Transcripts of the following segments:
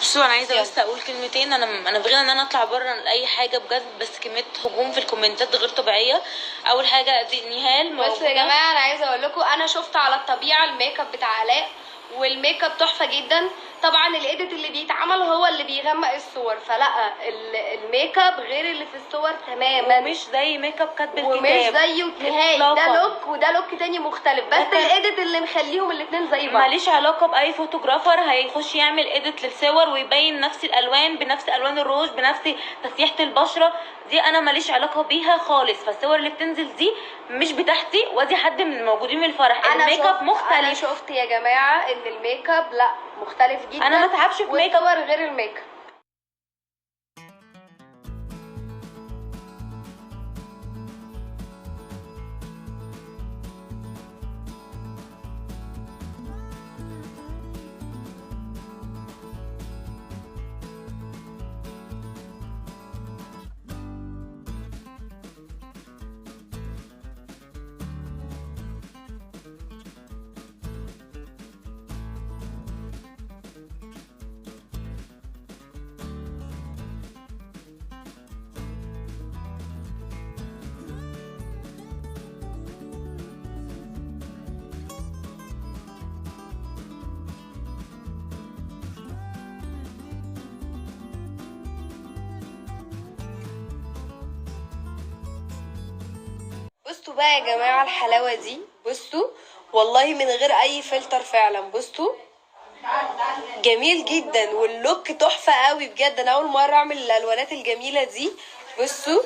بصوا انا عايزه بس اقول كلمتين. انا بغير ان انا اطلع بره لاي حاجه بجد، بس كميه هجوم في الكومنتات غير طبيعيه. اول حاجه دي نهال موجوده. بس يا جماعه انا عايزه اقول لكم، انا شفت على الطبيعه الميك اب بتاع علاء، والميك اب تحفه جدا. طبعا الايديت اللي بيتعمل هو اللي بيغمق الصور، فلا الميك اب غير اللي في الصور تماما، ومش زي ميك اب كاتب الكتاب، ومش زيه نهائي. ده لوك وده لوك تاني مختلف، بس الايديت اللي مخليهم الاتنين زي بعض. ماليش علاقه باي فوتوغرافر هيخش يعمل ايديت للصور ويبين نفس الالوان بنفس الوان الروج بنفس تسيحه البشره، دي انا ماليش علاقه بيها خالص. فالصور اللي بتنزل دي مش بتاعتي، ودي حد من الموجودين من الفرح. الميك اب مختلف. انا شفت يا جماعه ان الميك اب لا مختلف جدا، انا ما اتعبش في ميك اب والصور غير الميك اب. بصوا بقى يا جماعه الحلاوه دي، بصوا والله من غير اي فلتر فعلا. بصوا جميل جدا، واللوك تحفه قوي بجد. انا اول مره اعمل الالوانات الجميله دي. بصوا،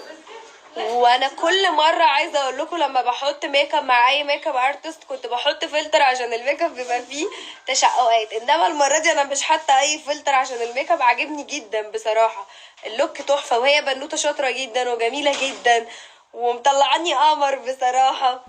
وانا كل مره عايزه اقول لكم لما بحط ميك اب مع اي ميك اب ارتست كنت بحط فلتر عشان الميك اب بيبقى فيه تشققات، انما المره دي انا مش حاطه اي فلتر عشان الميك اب عاجبني جدا بصراحه. اللوك تحفه، وهي بنوته شاطره جدا وجميله جدا ومطلعاني قمر بصراحه.